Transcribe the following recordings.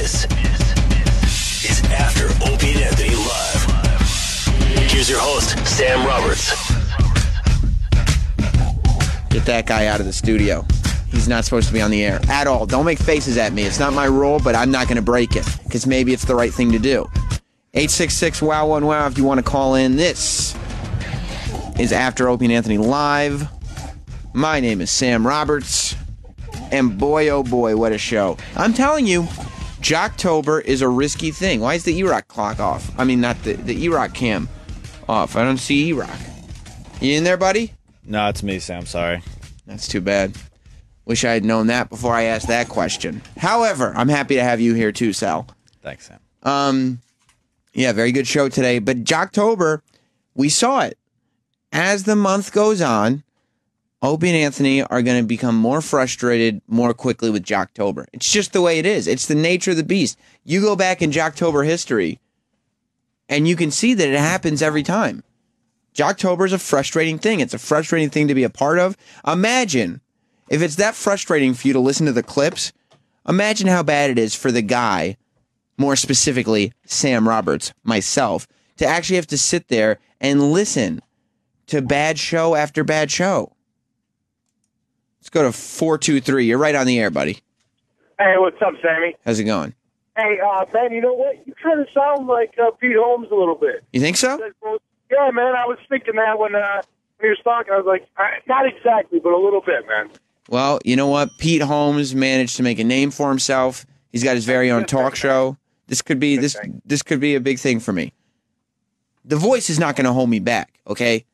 This is After Opie and Anthony Live. Here's your host, Sam Roberts. Get that guy out of the studio. He's not supposed to be on the air at all. Don't make faces at me. It's not my rule, but I'm not going to break it because maybe it's the right thing to do. 866-WOW-1-WOW if you want to call in. This is After Opie and Anthony Live. My name is Sam Roberts. And boy, oh boy, what a show. I'm telling you, Jocktober is a risky thing. Why is the E-Rock clock off? I mean, not the E-Rock cam off. I don't see E-Rock. You in there, buddy? No, it's me, Sam. Sorry. That's too bad. Wish I had known that before I asked that question. However, I'm happy to have you here too, Sal. Thanks, Sam. Yeah, very good show today. But Jocktober, we saw it. As the month goes on, Opie and Anthony are going to become more frustrated more quickly with Jocktober. It's just the way it is. It's the nature of the beast. You go back in Jocktober history, and you can see that it happens every time. Jocktober is a frustrating thing. It's a frustrating thing to be a part of. Imagine, if it's that frustrating for you to listen to the clips, imagine how bad it is for the guy, more specifically Sam Roberts, myself, to actually have to sit there and listen to bad show after bad show. Let's go to 423. You're right on the air, buddy. Hey, what's up, Sammy? How's it going? Hey, man, you know what? You kind of sound like Pete Holmes a little bit. You think so? Yeah, man, I was thinking that when he was talking. I was like, not exactly, but a little bit, man. Well, you know what? Pete Holmes managed to make a name for himself. He's got his very own talk show. This could be this could be a big thing for me. The Voice is not going to hold me back, okay?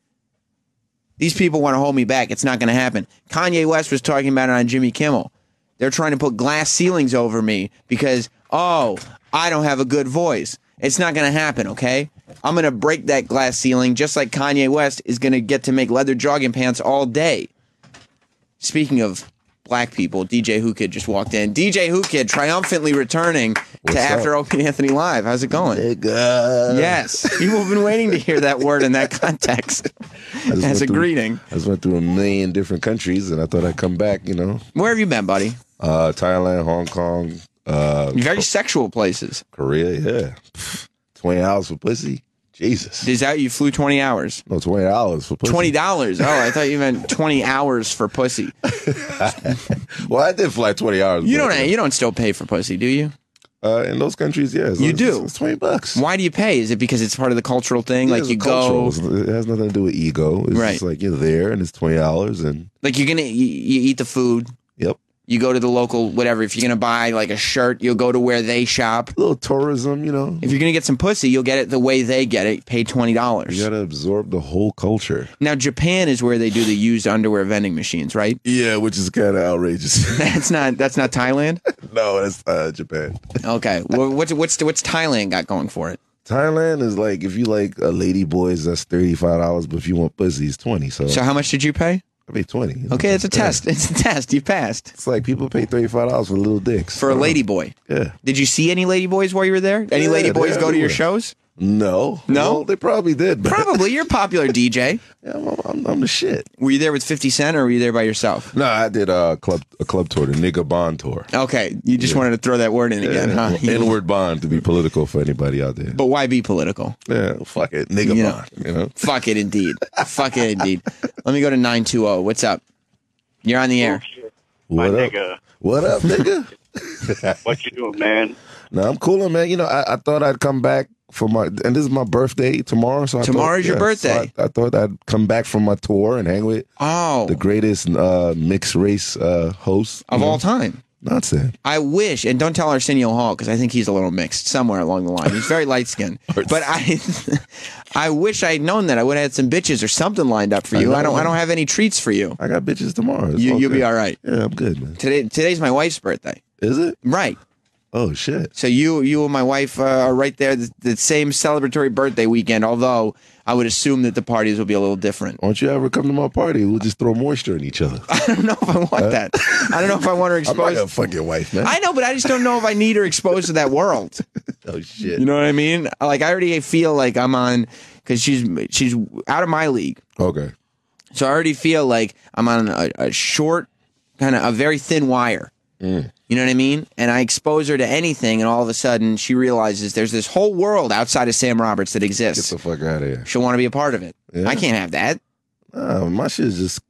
These people want to hold me back. It's not going to happen. Kanye West was talking about it on Jimmy Kimmel. They're trying to put glass ceilings over me because, I don't have a good voice. It's not going to happen, okay? I'm going to break that glass ceiling just like Kanye West is going to get to make leather jogging pants all day. Speaking of black people, DJ Whoo Kid just walked in. DJ Whoo Kid triumphantly returning to After Opie and Anthony Live. How's it going? Nigga. Yes. People have been waiting to hear that word in that context as a greeting. I just went through a million different countries, and I thought I'd come back, you know. Where have you been, buddy? Thailand, Hong Kong. Very sexual places. Korea, yeah. 20 hours for pussy. Jesus. Is that you flew 20 hours? No, $20 for pussy. $20. Oh, I thought you meant 20 hours for pussy. Well, I did fly 20 hours. You don't still pay for pussy, do you? In those countries, yes. You do? It's $20. Why do you pay? Is it because it's part of the cultural thing? Yeah, like you go... It has nothing to do with ego. It's just like you're there and it's $20 and... Like you eat the food. Yep. You go to the local, whatever. If you're going to buy like a shirt, you'll go to where they shop. A little tourism, you know. If you're going to get some pussy, you'll get it the way they get it. Pay $20. You got to absorb the whole culture. Now, Japan is where they do the used underwear vending machines, right? Yeah, which is kind of outrageous. That's not Thailand? No, that's Japan. Okay. Well, what's Thailand got going for it? Thailand is like, if you like a lady boys, that's $35, but if you want pussy, it's $20. So how much did you pay? I paid $20. Okay, it's a test. It's a test. You passed. It's like people pay $35 for little dicks. For a lady boy. Yeah. Did you see any lady boys while you were there? Any lady boys go to your shows? No. No? Well, they probably did. But Probably. You're a popular DJ. Yeah, I'm the shit. Were you there with 50 Cent or were you there by yourself? No, I did a club tour, the Nigga Bond tour. Okay. You just wanted to throw that word in again, huh? N-word bond to be political for anybody out there. But why be political? Yeah, fuck it. Nigga bond, you know? Fuck it, indeed. Fuck it, indeed. Let me go to 920. What's up? You're on the air. What up? Nigga. What up, nigga? What you doing, man? No, I'm coolin', man. You know, I thought I'd come back for and this is my birthday tomorrow. So Tomorrow's your birthday. So I thought I'd come back from my tour and hang with the greatest mixed race host of all time. Not saying. I wish, and don't tell Arsenio Hall because I think he's a little mixed somewhere along the line. He's very light skinned, but I wish I had known that. I would have had some bitches or something lined up for you. I don't have any treats for you. I got bitches tomorrow. You'll be all right. Yeah, I'm good, man. Today's my wife's birthday. Is it? Right. Oh, shit. So you and my wife are right there, the same celebratory birthday weekend, although I would assume that the parties will be a little different. Why don't you ever come to my party? We'll just throw moisture in each other. I don't know if I want that. I don't know if I want her exposed. I'm not gonna fuck your wife, man. I know, but I just don't know if I need her exposed to that world. Oh, shit. You know what I mean? Like, I already feel like I'm on, because she's out of my league. Okay. So I already feel like I'm on a short, kind of a very thin wire. You You know what I mean? And I expose her to anything, and all of a sudden she realizes there's this whole world outside of Sam Roberts that exists. Get the fuck out of here. She'll want to be a part of it. Yeah. I can't have that. My shit is just,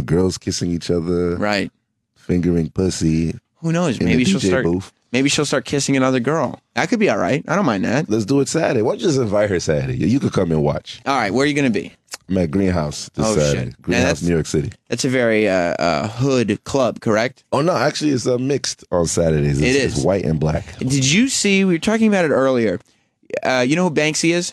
girls kissing each other. Right. Fingering pussy. Who knows? Maybe she'll start. Booth. Maybe she'll start kissing another girl. That could be all right. I don't mind that. Let's do it Saturday. Why don't you just invite her Saturday? You could come and watch. All right. Where are you going to be? I'm at Greenhouse this Saturday. Shit. Greenhouse, New York City. That's a very hood club, correct? Oh, no. Actually, it's mixed on Saturdays. It's white and black. Did you see? We were talking about it earlier. You know who Banksy is?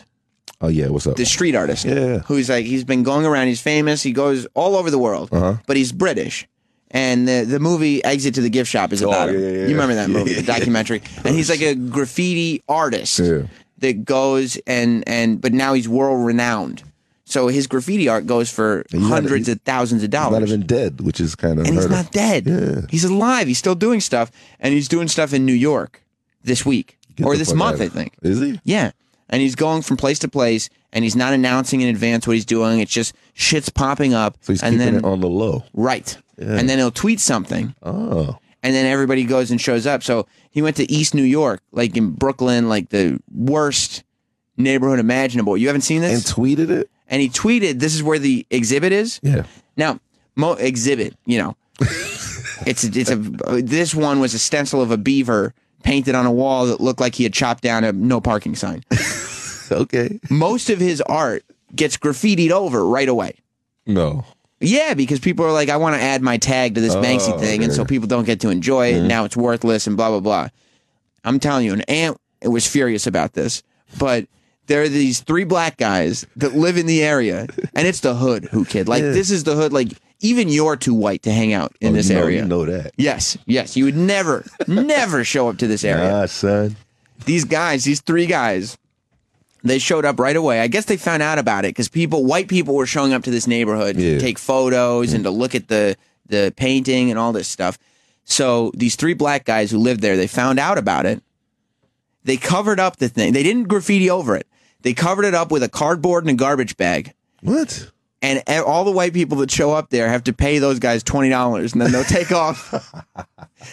Oh, yeah. What's up? The street artist. Yeah. Who's like, he's been going around. He's famous. He goes all over the world. But he's British. And the movie Exit to the Gift Shop is about him. Yeah. You remember that movie, the documentary? And he's like a graffiti artist that goes but now he's world renowned. So his graffiti art goes for hundreds of thousands of dollars. He's not even dead, which is kind of And he's not dead. Yeah. He's alive. He's still doing stuff. And he's doing stuff in New York this week. Or this month, I think. Is he? Yeah. And he's going from place to place, and he's not announcing in advance what he's doing. It's just shit's popping up. So he's keeping it on the low. Right. Yeah. And then he'll tweet something. Oh. And then everybody goes and shows up. So he went to East New York, like in Brooklyn, like the worst neighborhood imaginable. You haven't seen this? And tweeted it? And he tweeted, this is where the exhibit is? Yeah. Now, exhibit, this one was a stencil of a beaver painted on a wall that looked like he had chopped down a no parking sign. Okay. Most of his art gets graffitied over right away. No. Yeah, because people are like, I want to add my tag to this Banksy thing, and so people don't get to enjoy it, and now it's worthless, and blah, blah, blah. I'm telling you, an aunt was furious about this, but there are these 3 black guys that live in the area, and it's the hood, Whoo Kid. Like, this is the hood. Like, even you're too white to hang out in this area. You know that. Yes. You would never show up to this area. Nah, son. These 3 guys, they showed up right away. I guess they found out about it because white people were showing up to this neighborhood to take photos and to look at the painting and all this stuff. So these 3 black guys who lived there, they found out about it. They covered up the thing. They didn't graffiti over it. They covered it up with a cardboard and a garbage bag. What? And all the white people that show up there have to pay those guys $20, and then they'll take off.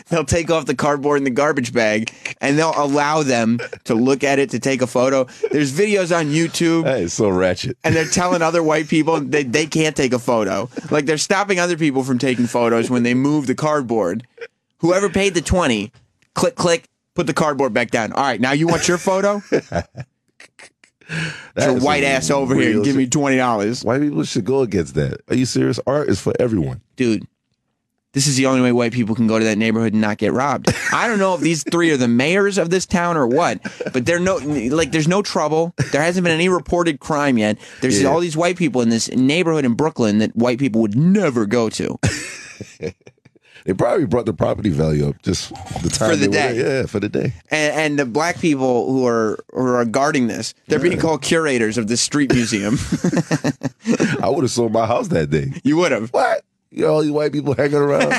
They'll take off the cardboard and the garbage bag, and they'll allow them to look at it, to take a photo. There's videos on YouTube. That is so ratchet. And they're telling other white people they can't take a photo. Like, they're stopping other people from taking photos when they move the cardboard. Whoever paid the $20, click, put the cardboard back down. All right, now you want your photo? Get your white ass over here and give me $20. White people should go against that. Are you serious? Art is for everyone. Dude, this is the only way white people can go to that neighborhood and not get robbed. I don't know if these 3 are the mayors of this town or what, but there's no trouble. There hasn't been any reported crime yet. There's all these white people in this neighborhood in Brooklyn that white people would never go to. They probably brought the property value up just the time for the day. Yeah, for the day. And the black people who are guarding this, they're being called curators of this street museum. I would have sold my house that day. You would have. What? All these white people hanging around.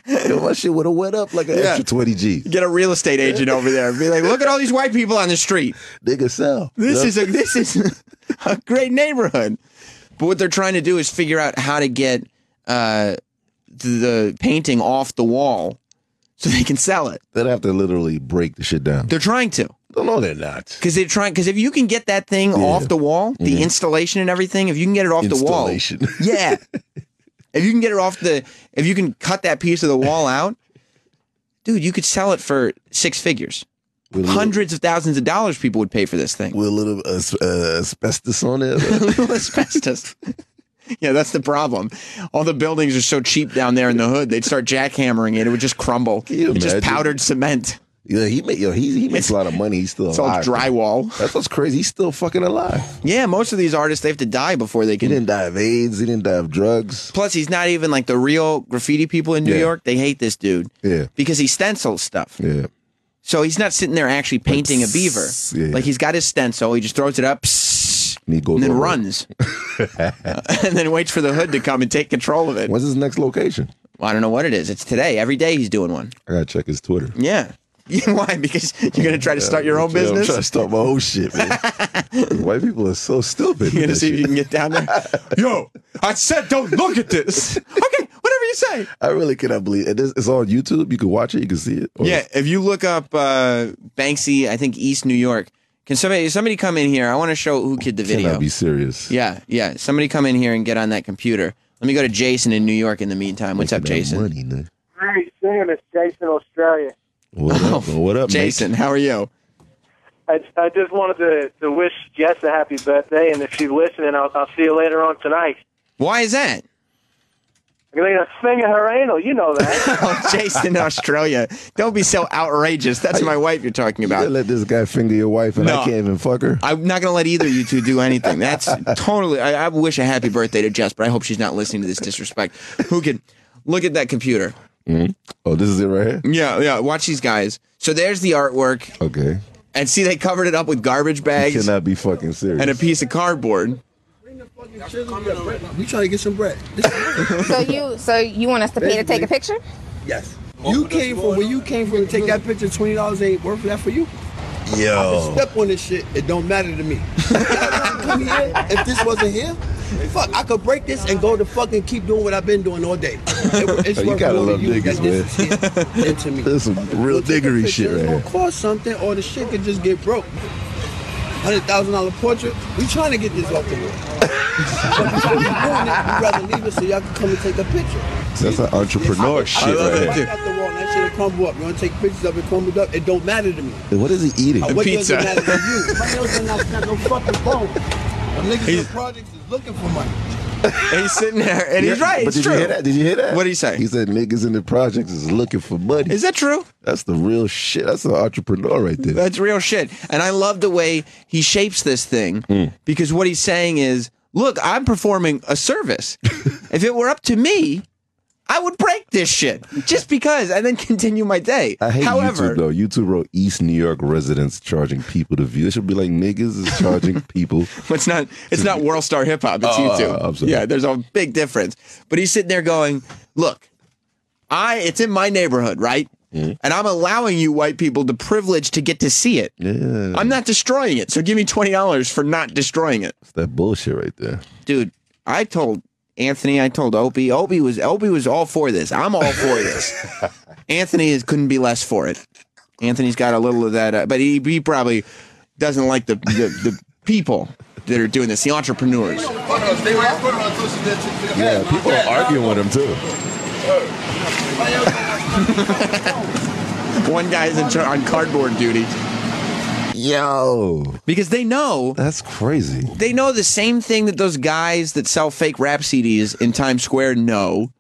My shit would have went up like an extra 20 G. Get a real estate agent over there. Be like, look at all these white people on the street. They can sell. This is a great neighborhood. But what they're trying to do is figure out how to get the painting off the wall so they can sell it. They'd have to literally break the shit down. They're trying to. No, they're not. Because if you can get that thing off the wall, the installation and everything, if you can get it off the wall. Yeah. If you can get it if you can cut that piece of the wall out, dude, you could sell it for 6 figures. Hundreds of thousands of dollars people would pay for this thing. With a little asbestos on it. A little asbestos. Yeah, that's the problem. All the buildings are so cheap down there in the hood. They'd start jackhammering it. It would just crumble. It's just powdered cement. Yeah, he makes a lot of money. He's still alive. It's all drywall. That's what's crazy. He's still fucking alive. Yeah, most of these artists, they have to die before they can. He didn't die of AIDS. He didn't die of drugs. Plus, he's not even like the real graffiti people in New York. They hate this dude. Yeah. Because he stencils stuff. Yeah. So he's not sitting there actually painting a beaver. Yeah. Like, he's got his stencil. He just throws it up. And then runs. And then waits for the hood to come and take control of it. When's his next location? Well, I don't know what it is. It's today. Every day he's doing one. I gotta check his Twitter. Yeah. Why? Because you're going to try to start your own business? I'm trying to start my own shit, man. White people are so stupid. You're going to see if you can get down there? Yo, I said don't look at this. Okay, whatever you say? I really cannot believe it. It's on YouTube. You can watch it. You can see it. Yeah, if you look up Banksy, I think East New York. Can somebody come in here? I want to show Whoo Kid the video. Cannot be serious. Yeah. Somebody come in here and get on that computer. Let me go to Jason in New York in the meantime. What's up, Jason? Money, man. Hey, Sam, it's Jason, Australia. What up, Jason? mate? How are you? I just wanted to wish Jess a happy birthday, and if she's listening, I'll see you later on tonight. Why is that? I'm going to finger her anal. You know that. Oh, Jason in Australia. Don't be so outrageous. That's my wife you're talking about. You let this guy finger your wife and I can't even fuck her? I'm not going to let either of you two do anything. That's totally... I wish a happy birthday to Jess, but I hope she's not listening to this disrespect. Who can... Look at that computer. Mm-hmm. Oh, this is it right here? Yeah. Watch these guys. So there's the artwork. Okay. And see, they covered it up with garbage bags. You cannot be fucking serious. And a piece of cardboard. We trying to get some bread. So you want us to pay to take a picture? Yes. You came from where you came from to take that picture. $20 ain't worth that for you. Yo. Step on this shit. It don't matter to me. Come here. If this wasn't here, fuck, I could break this and go to fucking keep doing what I've been doing all day. It's You gotta love niggas, man. Into me. This is some real diggery shit right It's here. gonna cost something, or the shit could just get broke. $100,000 portrait. We trying to get this off the wall. But before we doing it, we'd rather leave it so y'all can come and take a picture. That's an entrepreneur shit right here. At the wall, that shit will crumble up. You want to take pictures of it crumbled up? It don't matter to me. What is he eating? What pizza. does it matter to you? My else are not got no fucking phone. The niggas in the projects is looking for money. He's sitting there, and he's right. But It's true. you hear that? Did you hear that? What did he say? He said niggas in the projects is looking for money. Is that true? That's the real shit. That's an entrepreneur right there. That's real shit. And I love the way he shapes this thing because what he's saying is, look, I'm performing a service. If it were up to me, I would break this shit just because and then continue my day. I hate However, YouTube, though. YouTube wrote East New York residents charging people to view. It should be like niggas is charging people. it's not World Star Hip Hop. It's YouTube. I'm sorry. Yeah, there's a big difference. But he's sitting there going, look, it's in my neighborhood, right? And I'm allowing you white people the privilege to get to see it. Yeah. I'm not destroying it. So give me $20 for not destroying it. It's that bullshit right there. Dude, I told Anthony, I told Opie. Opie was all for this. I'm all for this. Anthony couldn't be less for it. Anthony's got a little of that, but he probably doesn't like the people that are doing this, the entrepreneurs. Yeah, people are arguing with him too. One guy's on cardboard duty. Yo. Because they know. That's crazy. They know the same thing that those guys that sell fake rap CDs in Times Square know.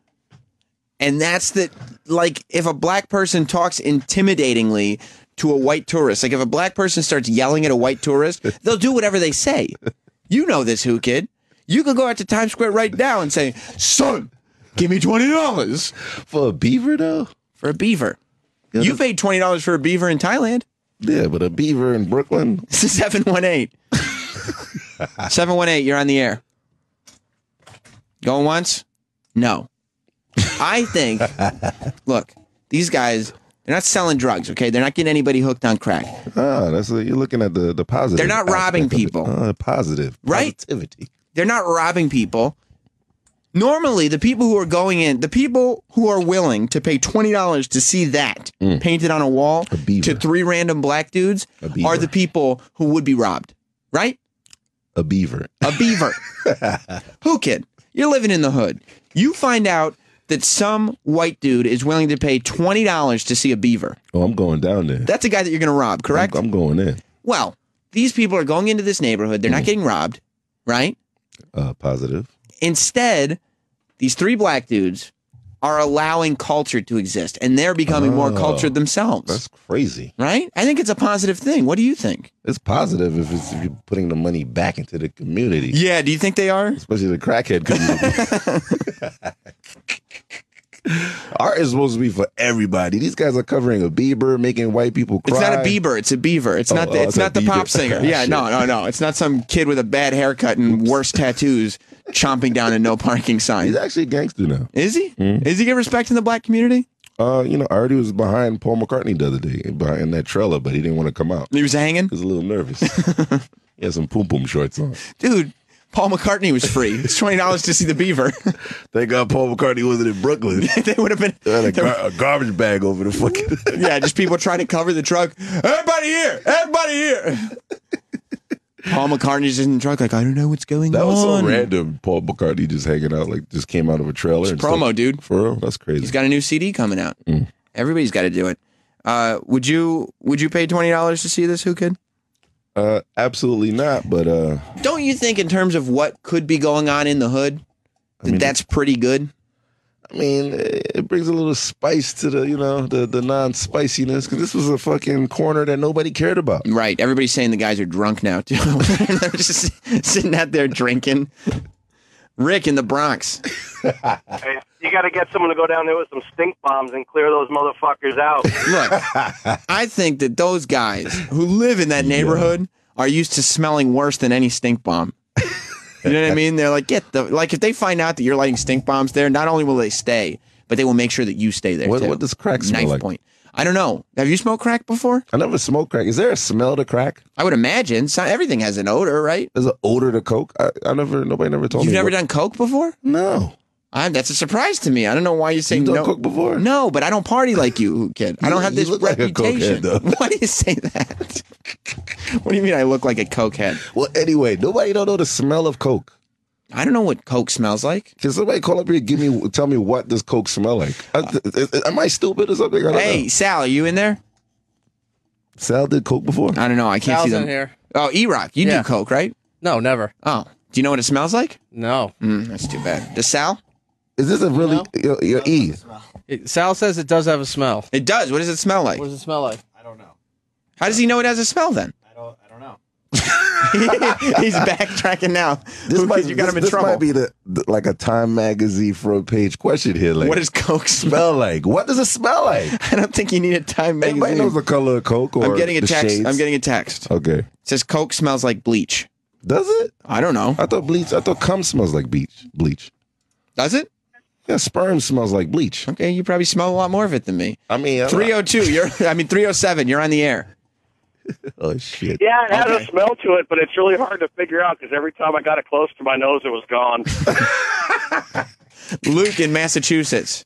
And that's that, like, if a black person talks intimidatingly to a white tourist, like if a black person starts yelling at a white tourist, they'll do whatever they say. You know this, Whoo Kid. You can go out to Times Square right now and say, son, give me $20. For a beaver, though? For a beaver. Yeah, you paid $20 for a beaver in Thailand. Yeah, but a beaver in Brooklyn? This is 718. 718, you're on the air. Going once? No. I think, look, these guys, they're not selling drugs, okay? They're not getting anybody hooked on crack. You're looking at the positive. They're not robbing people. Positive. Right? Positivity. They're not robbing people. Normally, the people who are going in, the people who are willing to pay $20 to see that painted on a wall to 3 random black dudes are the people who would be robbed, right? A beaver. A beaver. Whoo Kid, you're living in the hood. You find out that some white dude is willing to pay $20 to see a beaver. Oh, I'm going down there. That's a guy that you're going to rob, correct? I'm going in. Well, these people are going into this neighborhood. They're not getting robbed, right? Positive. Instead, these 3 black dudes are allowing culture to exist, and they're becoming more cultured themselves. That's crazy. Right? I think it's a positive thing. What do you think? It's positive if you're putting the money back into the community. Yeah, do you think they are? Especially the crackhead community. Art is supposed to be for everybody. These guys are covering a Bieber, making white people cry. It's not a Bieber, it's a beaver. It's not the pop singer. Yeah, no. It's not some kid with a bad haircut and worse tattoos chomping down a no parking sign. He's actually a gangster now. Is he? Is he get respect in the black community? I already was behind Paul McCartney the other day, behind that trailer, but he didn't want to come out. He was hanging? He was a little nervous. He had some pum-pum shorts on. Dude, Paul McCartney was free. It's $20 to see the Beaver. Thank God Paul McCartney wasn't in Brooklyn. They would have been a garbage bag over the fucking. Yeah, just people trying to cover the truck. Everybody here! Everybody here! Paul McCartney's in the truck like, I don't know what's going on. That was so random. Paul McCartney just hanging out, like just came out of a trailer. It's promo, dude. For real? That's crazy. He's got a new CD coming out. Everybody's got to do it. Would you pay $20 to see this, Whoo Kid? Absolutely not, but don't you think in terms of what could be going on in the hood, that's pretty good? I mean, it brings a little spice to the non-spiciness, because this was a fucking corner that nobody cared about. Right. Everybody's saying the guys are drunk now, too. They're just sitting out there drinking. Rick in the Bronx. Hey, you got to get someone to go down there with some stink bombs and clear those motherfuckers out. Look, I think that those guys who live in that neighborhood are used to smelling worse than any stink bomb. You know what I mean? They're like, if they find out that you're lighting stink bombs there, not only will they stay, but they will make sure that you stay there too. What does crack smell like? Point. I don't know. Have you smoked crack before? I never smoked crack. Is there a smell to crack? I would imagine. Everything has an odor, right? There's an odor to coke? Nobody never told me. You've never done coke before? No. That's a surprise to me. I don't know why you're saying You've no. done coke before? No, but I don't party like you, kid. I don't have this reputation. Like a cokehead, why do you say that? What do you mean I look like a cokehead? Well, anyway, nobody don't know the smell of coke. I don't know what coke smells like. Can somebody call up here and tell me what does coke smell like? Am I stupid or something? I don't know. Sal, are you in there? Sal did coke before? I don't know. I can't see them. in here. Oh, E-Rock, you do coke, right? No, never. Oh, do you know what it smells like? No. That's too bad. Does Sal? Is this a really your E? Sal says it does have a smell. It does. What does it smell like? What does it smell like? I don't know. How does he know it has a smell then? I don't know. He's backtracking now. You got him in trouble. This might be like a Time magazine front page question here. Like, what does coke smell like? What does it smell like? I don't think you need a Time magazine. Anybody knows the color of coke? Or I'm getting a text. Shades? I'm getting a text. Okay. It says coke smells like bleach. Does it? I don't know. I thought cum smells like bleach. Does it? Yeah, sperm smells like bleach. Okay, you probably smell a lot more of it than me. I mean, 302. 307. You're on the air. Oh shit. Yeah, it has a smell to it, but it's really hard to figure out because every time I got it close to my nose, it was gone. Luke in Massachusetts.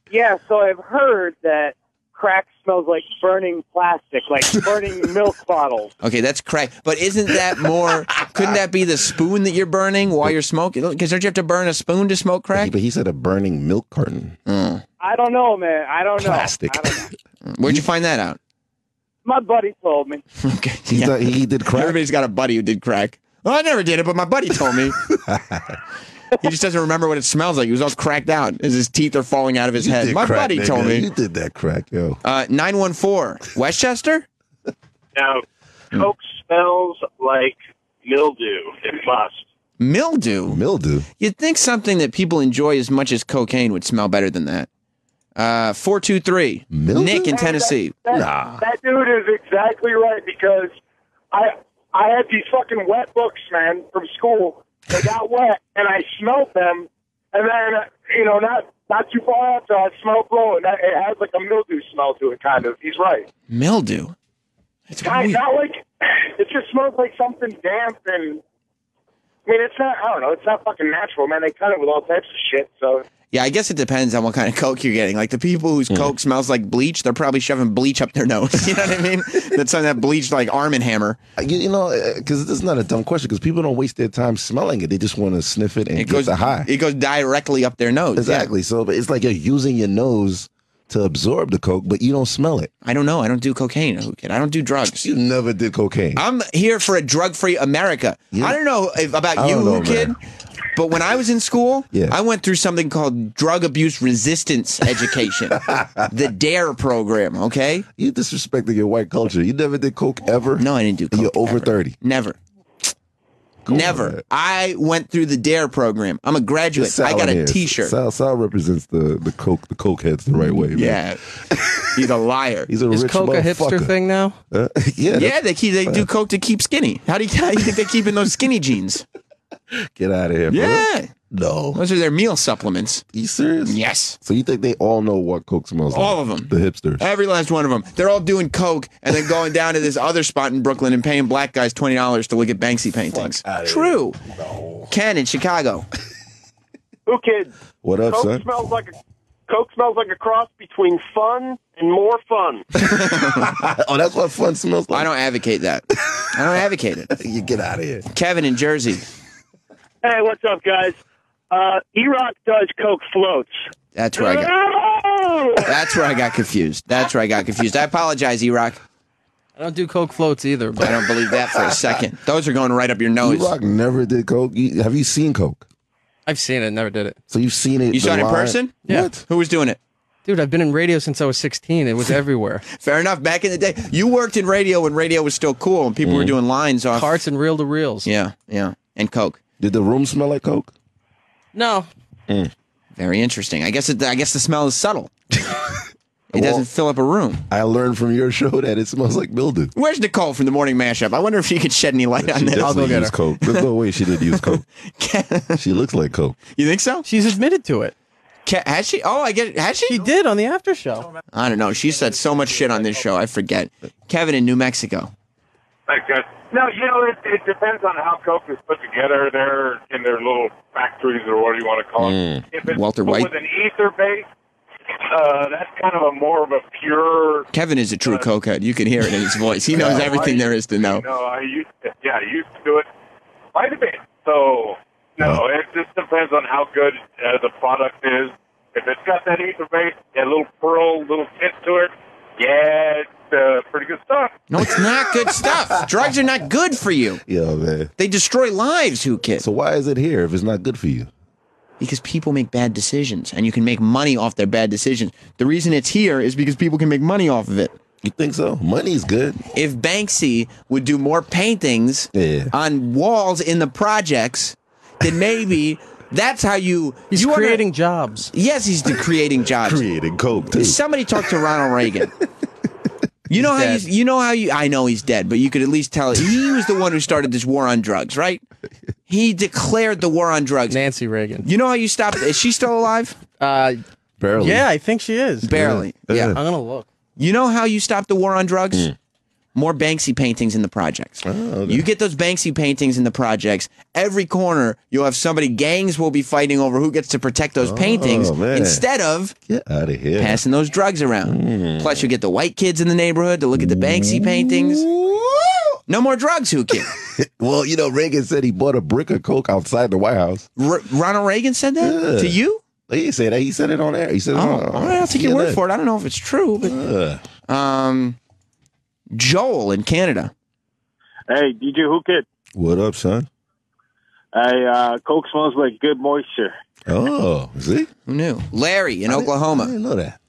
Yeah, so I've heard that crack smells like burning plastic, like burning milk bottles. Okay, that's crack. But isn't that more? Couldn't that be the spoon that you're burning while you're smoking? Because don't you have to burn a spoon to smoke crack? But he said a burning milk carton. I don't know, man. I don't know. Plastic. I don't know. Where'd you find that out? My buddy told me. Okay. He did crack? Everybody's got a buddy who did crack. Well, I never did it, but my buddy told me. He just doesn't remember what it smells like. He was all cracked out as his teeth are falling out of his head. My buddy told me. You did that crack, yo. 914. Westchester? Now, coke smells like mildew. It must. Mildew? Mildew? You'd think something that people enjoy as much as cocaine would smell better than that. 423. Mildew? Nick in Tennessee. That dude is exactly right because I had these fucking wet books, man, from school. They got wet, and I smelled them, and then, not too far after, I smelled blow, and it has like a mildew smell to it, kind of. He's right. Mildew? It's weird. Not like, it just smells like something damp, and, I mean, it's not, I don't know, it's not fucking natural, man. They cut it with all types of shit, so... Yeah, I guess it depends on what kind of coke you're getting. Like the people whose coke smells like bleach, they're probably shoving bleach up their nose. You know what I mean? That's on that bleach like Arm & Hammer. Because it's not a dumb question. Because people don't waste their time smelling it; they just want to sniff it and get the high. It goes directly up their nose. Exactly. Yeah. So it's like you're using your nose to absorb the coke, but you don't smell it. I don't know. I don't do cocaine. I don't do drugs. You never did cocaine. I'm here for a drug-free America. Yeah. I don't know about you, Whoo Kid. But when I was in school, I went through something called drug abuse resistance education, the DARE program, okay? You disrespecting your white culture. You never did coke ever? No, I didn't do coke. You're over 30. Never. Never. I went through the DARE program. I'm a graduate. I got a T-shirt. Sal represents the coke heads the right way, man. Yeah. He's a liar. He's a rich Is coke a hipster thing now? Yeah, they do coke to keep skinny. How do you think they're keeping those skinny jeans? Get out of here, bro. Yeah. No. Those are their meal supplements. You serious? Yes. So you think they all know what Coke smells like? All of them. The hipsters. Every last one of them. They're all doing Coke and then going down to this other spot in Brooklyn and paying black guys $20 to look at Banksy paintings. True. No. Ken in Chicago. Whoo Kid. What up, Coke son? Coke smells like a cross between fun and more fun. Oh, that's what fun smells like. I don't advocate that. I don't advocate it. You get out of here. Kevin in Jersey. Hey, what's up, guys? E-Rock does Coke floats. That's where I got confused. I apologize, E-Rock. I don't do Coke floats either, but I don't believe that for a second. Those are going right up your nose. E-Rock never did Coke. Have you seen Coke? I've seen it, never did it. So you've seen it. You saw it in person? Yeah. What? Who was doing it? Dude, I've been in radio since I was 16. It was everywhere. Fair enough. Back in the day, you worked in radio when radio was still cool and people were doing lines off Carts and reel-to-reels. Yeah, and Coke. Did the room smell like Coke? No. Very interesting. I guess the smell is subtle. It doesn't fill up a room. I learned from your show that it smells like mildew. Where's Nicole from the morning mashup? I wonder if she could shed any light on this. I'll go get her. Coke. There's no way she didn't use Coke. She looks like Coke. You think so? She's admitted to it. Has she? Oh, I get it. Has she? She did on the Aftershow. I don't know. She said so much shit on this show. I forget. Kevin in New Mexico. Thanks, guys. No, it depends on how Coke is put together there in their little factories or whatever you want to call it. If it's Walter put White. with an ether base, that's kind of a more of a pure. Kevin is a true cokehead. You can hear it in his voice. He knows everything there is to know. I used to do it quite a bit. So, no, it just depends on how good the product is. If it's got that ether base, a little pearl, little tint to it, yeah, it's pretty good stuff. No, it's not good stuff. Drugs are not good for you. Yo, man. They destroy lives, Whoo Kid. So why is it here if it's not good for you? Because people make bad decisions, and you can make money off their bad decisions. The reason it's here is because people can make money off of it. You think so? Money's good. If Banksy would do more paintings on walls in the projects, then maybe that's how you... He's creating jobs. Yes, he's creating jobs. Creating Coke, too. Somebody talk to Ronald Reagan. I know he's dead, but you could at least tell he was the one who started this war on drugs, right? He declared the war on drugs. Nancy Reagan. You know how you stopped? Is she still alive? Barely. Yeah, I think she is. Barely. Yeah. I'm going to look. You know how you stopped the war on drugs? More Banksy paintings in the projects. Oh, okay. You get those Banksy paintings in the projects, every corner you'll have gangs will be fighting over who gets to protect those paintings man. instead of Get out of here. passing those drugs around. Plus, you get the white kids in the neighborhood to look at the Banksy paintings. No more drugs, Whoo Kid. Well, Reagan said he bought a brick of Coke outside the White House. Ronald Reagan said that to you? He didn't say that. He said it on air. He said, all right, I'll take your word for it. I don't know if it's true, but Joel in Canada. Hey, DJ Whoo Kid. What up, son? Hey, Coke smells like good moisture. Oh, see? Who knew? Larry in Oklahoma. I didn't know that.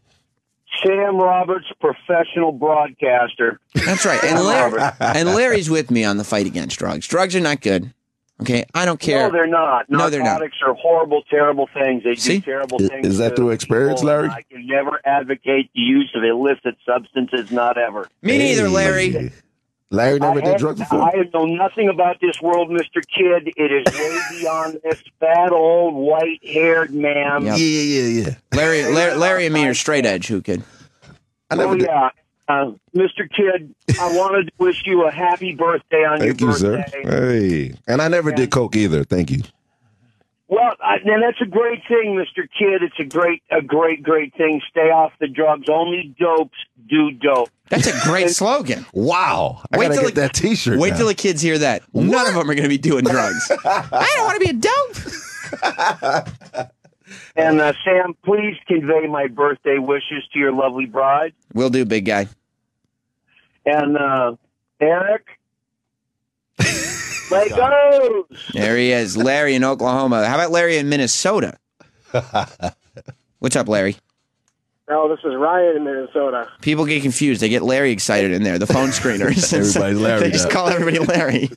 Sam Roberts, professional broadcaster. That's right. And Larry's with me on the fight against drugs. Drugs are not good. Okay, I don't care. No, they're not. No, they're not. Narcotics are horrible, terrible things. They do terrible things. Is that through experience, people, Larry? I can never advocate the use of illicit substances, not ever. Me neither, Larry. Larry never did drugs before? I know nothing about this world, Mr. Kidd. It is way beyond this fat, old, white-haired man. Yep. Yeah. Larry and me are straight edge, Whoo Kid. Mr. Kidd, I wanted to wish you a happy birthday on your birthday. Thank you, sir. Hey. And I never did Coke either. Thank you. Well, and that's a great thing, Mr. Kidd. It's a great thing. Stay off the drugs. Only dopes do dope. That's a great slogan. Wow. I gotta get that T-shirt. Wait till the kids hear that. None of them are going to be doing drugs. I don't want to be a dope. And Sam, please convey my birthday wishes to your lovely bride. Will do, big guy. And Eric, let go. There he is, Larry in Oklahoma. How about Larry in Minnesota? What's up, Larry? Oh, this is Ryan in Minnesota. People get confused. They get Larry excited in there. The phone screeners. Everybody's Larry. They just call everybody Larry.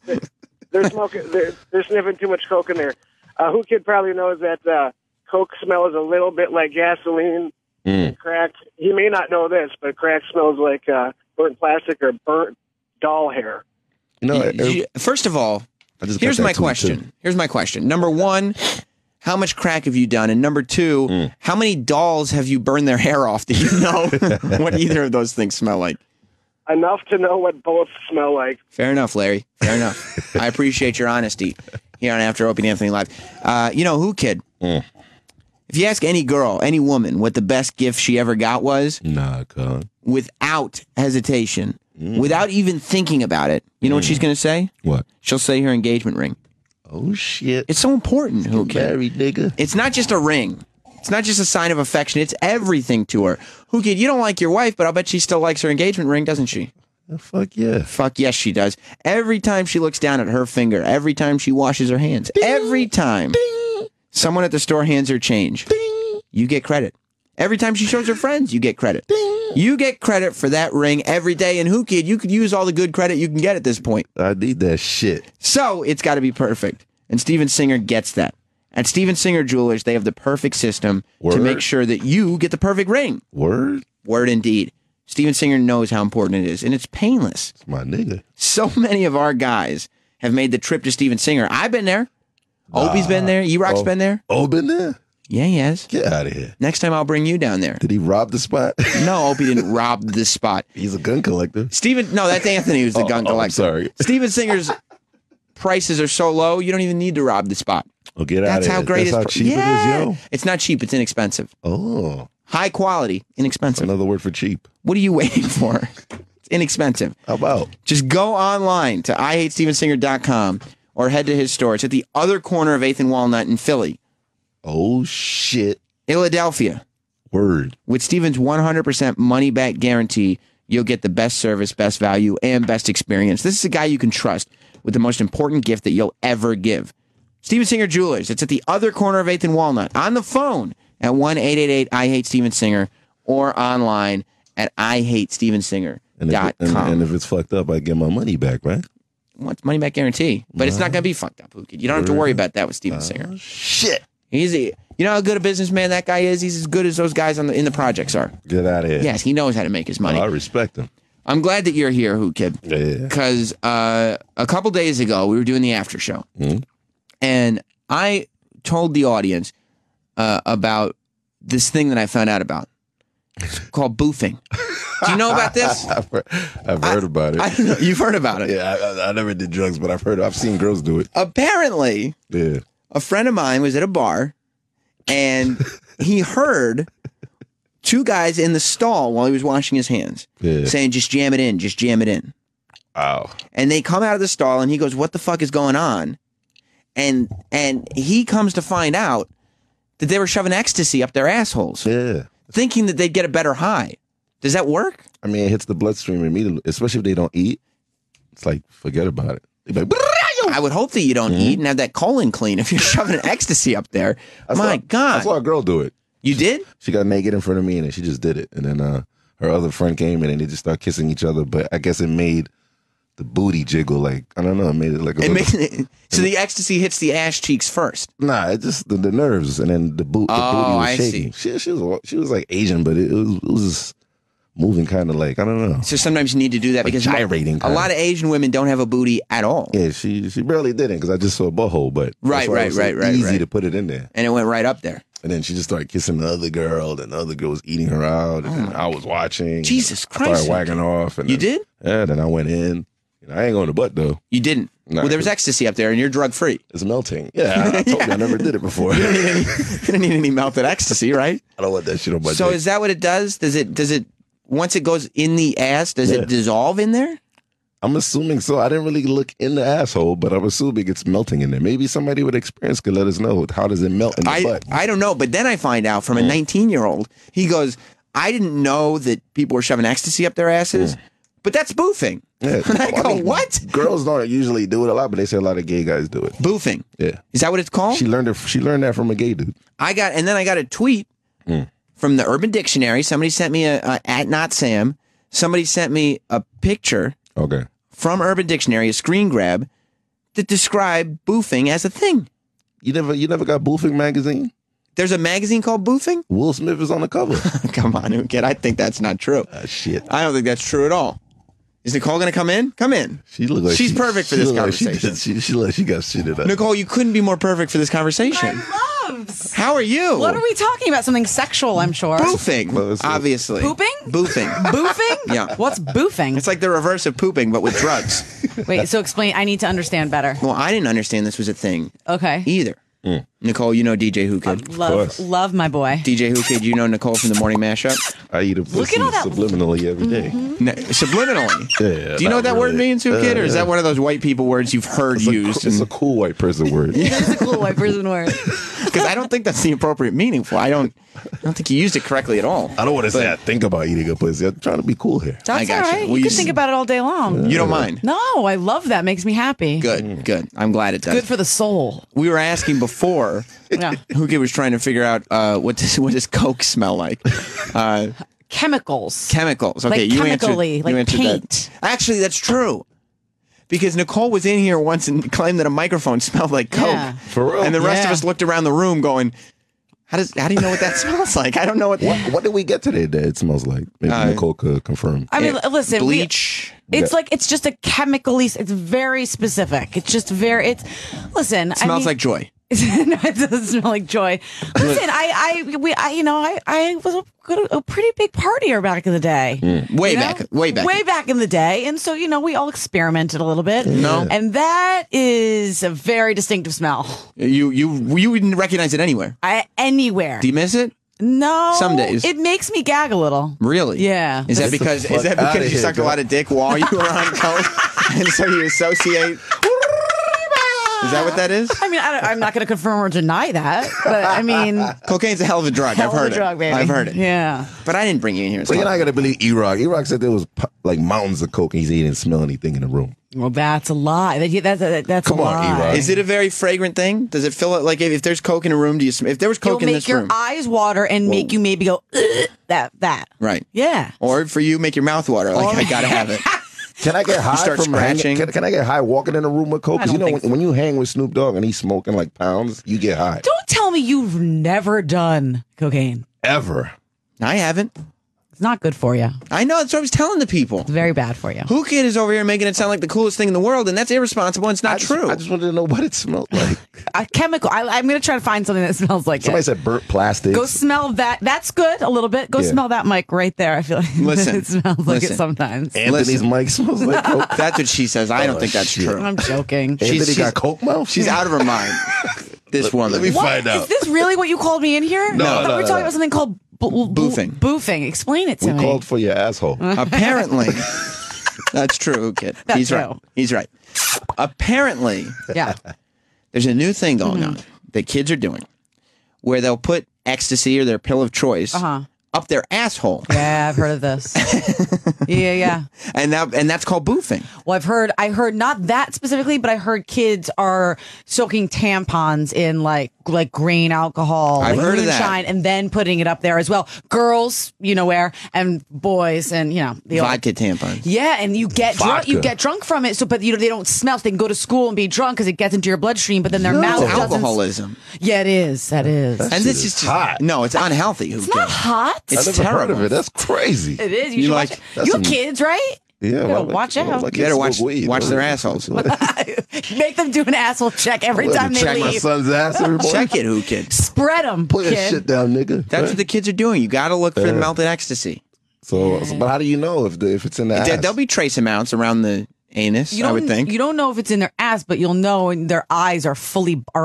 They're smoking. They're sniffing too much Coke in there. Who Kid probably knows that Coke smells a little bit like gasoline and crack. He may not know this, but crack smells like burnt plastic or burnt doll hair. First of all, here's my question. Number one, how much crack have you done? And number two, how many dolls have you burned their hair off? Do you know what either of those things smell like? Enough to know what both smell like. Fair enough, Larry. Fair enough. I appreciate your honesty here on After Opie and Anthony Live. Whoo Kid? If you ask any girl, any woman, what the best gift she ever got was, without hesitation, without even thinking about it, you know what she's going to say? What? She'll say her engagement ring. Oh, shit. It's so important, Whoo Kid. Married, nigga. It's not just a ring. It's not just a sign of affection. It's everything to her. Whoo Kid, you don't like your wife, but I'll bet she still likes her engagement ring, doesn't she? Fuck yeah. Fuck yes, she does. Every time she looks down at her finger, every time she washes her hands, every time someone at the store hands her change, you get credit. Every time she shows her friends, you get credit. You get credit for that ring every day. And Whoo Kid, you could use all the good credit you can get at this point. I need that shit. So it's got to be perfect. And Steven Singer gets that. At Steven Singer Jewelers, they have the perfect system to make sure that you get the perfect ring. Word? Word indeed. Steven Singer knows how important it is, and it's painless. It's my nigga. So many of our guys have made the trip to Steven Singer. I've been there. Opie's been there. E-Rock's been there. Oh, been there? Yeah, he has. Get out of here. Next time I'll bring you down there. Did he rob the spot? No, Opie didn't rob the spot. He's a gun collector. No, that's Anthony who's the gun collector. I'm sorry. Steven Singer's prices are so low, you don't even need to rob the spot. Oh, get out That's of how here. great That's how cheap it is, yo. It's not cheap. It's inexpensive. Oh. High quality, inexpensive. Another word for cheap. What are you waiting for? It's inexpensive. How about? Just go online to IHateStevenSinger.com or head to his store. It's at the other corner of 8th and Walnut in Philly. Oh, shit. Philadelphia. Word. With Steven's 100% money-back guarantee, you'll get the best service, best value, and best experience. This is a guy you can trust with the most important gift that you'll ever give. Steven Singer Jewelers. It's at the other corner of 8th and Walnut. On the phone at 1-888-I-HATE-STEVENSINGER or online at IHateStevenSinger.com. And if it's fucked up, I get my money back, right? Well, it's money-back guarantee. But it's not going to be fucked up, Whoo Kid. You don't have to worry about that with Steven Singer. Shit. You know how good a businessman that guy is? He's as good as those guys in the projects are. Get out of here. Yes, he knows how to make his money. I respect him. I'm glad that you're here, Whoo Kid. Yeah. Because a couple days ago, we were doing the after show. And I told the audience about this thing that I found out about. It's called boofing. Do you know about this? I've heard about it. I don't know. You've heard about it. Yeah, I never did drugs, but I've seen girls do it. Apparently, Yeah. a friend of mine was at a bar, and he heard two guys in the stall while he was washing his hands saying, just jam it in, just jam it in. Wow. And they come out of the stall, and he goes, what the fuck is going on? And he comes to find out that they were shoving ecstasy up their assholes, thinking that they'd get a better high. Does that work? I mean, it hits the bloodstream immediately, especially if they don't eat. It's like, forget about it. They're like, I would hope that you don't eat and have that colon clean if you're shoving ecstasy up there. My God. I saw a girl do it. You did? She got naked in front of me, and she just did it. And then her other friend came in, and they just started kissing each other. But I guess it made the booty jiggle, like, I don't know, it made it like a so the ecstasy hits the ass cheeks first. Nah, it just the nerves, and then the booty was shaking. She was like Asian, but it was moving kind of like, I don't know. So sometimes you need to do that, like because gyrating. A lot of Asian women don't have a booty at all. Yeah, she barely didn't because I just saw a butthole, but right. Easy to put it in there, and it went right up there. And then she just started kissing the other girl, and the other girl was eating her out, and then I was watching. Jesus Christ! I started wagging off, and you did? Yeah. Then I went in. I ain't going to butt though. You didn't. Nah, well, there was ecstasy up there, and you're drug free. It's melting. Yeah, I told you I never did it before. You don't need any melted ecstasy, right? I don't want that shit on my So dick. is that what it does? Does it once it goes in the ass? Does it dissolve in there? I'm assuming so. I didn't really look in the asshole, but I'm assuming it's melting in there. Maybe somebody with experience could let us know. How does it melt in the butt? I don't know, but then I find out from a 19-year-old. He goes, I didn't know that people were shoving ecstasy up their asses, but that's boofing. Yeah. And I go, what? Girls don't usually do it a lot, but they say a lot of gay guys do it. Boofing. Yeah. Is that what it's called? She learned that from a gay dude. And then I got a tweet from the Urban Dictionary. Somebody sent me a at not Sam. Somebody sent me a picture. Okay. From Urban Dictionary, a screen grab that described boofing as a thing. You never got Boofing magazine? There's a magazine called Boofing? Will Smith is on the cover. Come on, Whoo Kid. I think that's not true. Shit. I don't think that's true at all. Is Nicole going to come in? Come in. She look like she's perfect for this conversation. She got shit in her. Nicole, you couldn't be more perfect for this conversation. loves. How are you? What are we talking about? Something sexual, I'm sure. Boofing, obviously. Pooping? Boofing. Boofing? Yeah. What's boofing? It's like the reverse of pooping, but with drugs. Wait, so explain. I need to understand better. Well, I didn't understand this was a thing. Okay. Either. Nicole, you know DJ Whoo Kid. Love my boy. DJ Whoo Kid, you know Nicole from the Morning Mashup? I eat a pussy subliminally every day. Subliminally? Yeah. Do you know what that word means, Whoo Kid? Or is that one of those white people words you've heard used? It's a cool white person word. It is a cool white person word. Because I don't think that's the appropriate meaning for it. I don't think you used it correctly at all. I don't want to say I think about eating a pussy. I'm trying to be cool here. That's I got all right. you. You can think about it all day long. You don't mind? No, I love that. Makes me happy. Good. I'm glad it does. Good for the soul. We were asking before. Yeah. Whoo Kid was trying to figure out what does Coke smell like? Chemicals. Chemicals. Okay, Like you chemically, answered, you like answered paint. that. Actually, that's true. Because Nicole was in here once and claimed that a microphone smelled like Coke. Yeah. For real? And the rest of Yeah. us looked around the room going, how do you know what that smells like? I don't know what What did we get today that it smells like? Maybe Nicole could confirm. I mean, listen. bleach. It's just a chemically. It's very specific. It's just very. Listen. It smells like joy. No, it doesn't smell like joy. Listen, I was a pretty big partier back in the day. Way back in the day, and so we all experimented a little bit. No. And that is a very distinctive smell. You wouldn't recognize it anywhere. Anywhere. Do you miss it? No. Some days. It makes me gag a little. Really? Yeah. Is that because you sucked a lot of dick while you were on Coke, and so you associate? Is that what that is? I mean, I'm not going to confirm or deny that, but I mean, cocaine's a hell of a drug. I've heard it. Baby. I've heard it. Yeah. But I didn't bring you in here. But you're not going to believe E-Rock. E-Rock said there was like mountains of coke and he didn't smell anything in the room. Well, that's a lie. That's Come a on, lie. E-Rock. Is it a very fragrant thing? Does it feel like if there's Coke in a room, if there was Coke in this room? It'll make your eyes water and make you maybe go, that. Right. Yeah. Or for you, make your mouth water. Like, I got to have it. Can I get high start from scratching? Can I get high walking in a room with coke? Because when you hang with Snoop Dogg and he's smoking like pounds, you get high. Don't tell me you've never done cocaine. Ever. I haven't. It's not good for you. I know. That's what I was telling the people. It's very bad for you. Whoo Kid is over here making it sound like the coolest thing in the world, and that's irresponsible. And it's not true. I just wanted to know what it smelled like. A chemical. I'm going to try to find something that smells like Somebody it. said burnt plastic. Go smell that. That's good a little bit. Go smell that mic right there. I feel like Listen. it smells like it sometimes. Anthony's mic smells like coke. That's what she says. I don't think that's true. I'm joking. Anthony got coke mouth? She's out of her mind. This woman. Let me find out. Is this really what you called me in here? No, I thought we were talking about something called boofing. Boofing. Explain it to We me. called for your asshole. Apparently. That's true, Whoo Kid. That's He's right. true. He's right. Apparently, Yeah. there's a new thing going on that kids are doing where they'll put ecstasy or their pill of choice up their asshole. Yeah, I've heard of this. Yeah. And that's called boofing. Well, I heard not that specifically, but I heard kids are soaking tampons in like grain alcohol, I've heard of that. moonshine, and then putting it up there as well. Girls, where, and boys, and the Vodka tampons. Yeah, and you get drunk. You get drunk from it. So, but they don't smell. So they can go to school and be drunk because it gets into your bloodstream. But then their mouth It's doesn't. alcoholism. Yeah, it is. That is. And this is just hot. No, it's unhealthy. It's not hot. It's I never heard terrible. of it. That's crazy. It is. You You should like- watch it. You have kids, right? Yeah, You gotta well, watch well, out. like You gotta kids smoke weed. watch their assholes. Make them do an asshole check every time they Check my leave. son's ass every morning. Check it, Whoo Kid. Spread them, Put that kid. shit down, nigga. That's what the kids are doing. You got to look for the melted ecstasy. So, but how do you know if it's in the ass? There'll be trace amounts around the anus, I would think. You don't know if it's in their ass, but you'll know when their eyes are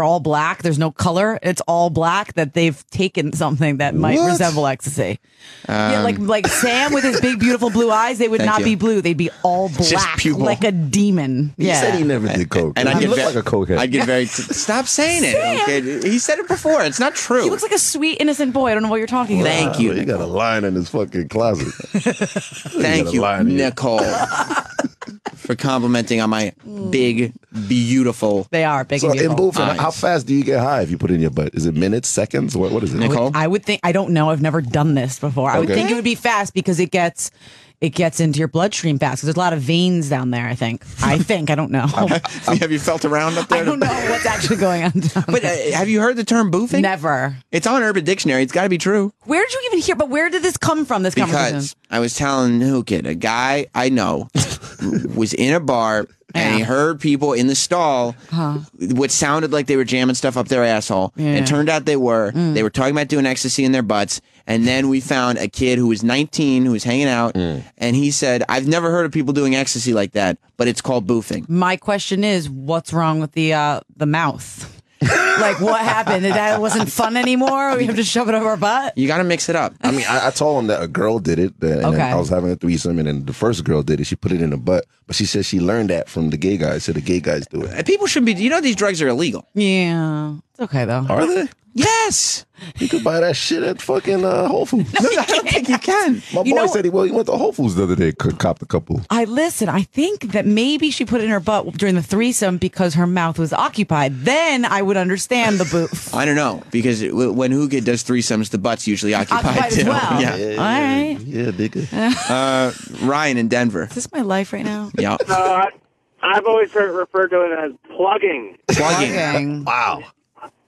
all black. There's no color. It's all black that they've taken something that might What? resemble ecstasy. Yeah, like Sam with his big beautiful blue eyes, they would Thank not you. be blue. They'd be all Just black, pupil. like a demon. He Yeah. said he never did coke. And he I'd get looked ve- like a cokehead. I'd get very. Stop saying it. Okay? He said it before. It's not true. He looks like a sweet, innocent boy. I don't know what you're talking about. Thank you. He got a line in his fucking closet. Thank you, lie to you. Nicole, for complimenting on my big, beautiful. They are big So and in beautiful. boofing, eyes. how fast do you get high if you put it in your butt? Is it minutes, seconds? What is it? Nicole? I would think. I don't know. I've never done this before. I would Okay. think it would be fast because it gets into your bloodstream fast. Because there's a lot of veins down there. I think. I don't know. Have you felt around up there? I don't know what's actually going on down But there. have you heard the term boofing? Never. It's on Urban Dictionary. It's got to be true. Where did you even hear? But where did this come from? This conversation. Because I was telling Whoo Kid, a guy I know was in a bar and he heard people in the stall what sounded like they were jamming stuff up their asshole. It turned out they were. They were talking about doing ecstasy in their butts. And then we found a kid who was 19 who was hanging out, and he said, "I've never heard of people doing ecstasy like that, but it's called boofing." My question is, what's wrong with the mouth? Like, what happened? That wasn't fun anymore? We have to shove it up our butt? You got to mix it up. I mean, I told him that a girl did it, and then I was having a threesome, and then the first girl did it. She put it in her butt, but she said she learned that from the gay guys, so the gay guys do it. People should be, these drugs are illegal. Yeah. It's okay, though. Are they? Yes. You could buy that shit at fucking Whole Foods. No, I don't think you can. My boy said he went to Whole Foods the other day, copped a couple. I think that maybe she put it in her butt during the threesome because her mouth was occupied. Then I would understand the boof. I don't know, because when Whoo Kid does threesomes, the butt's usually occupied too. As well. Yeah. All right. Yeah, nigga. Ryan in Denver. Is this my life right now? Yeah. I've always referred to it as plugging. Plugging. Wow.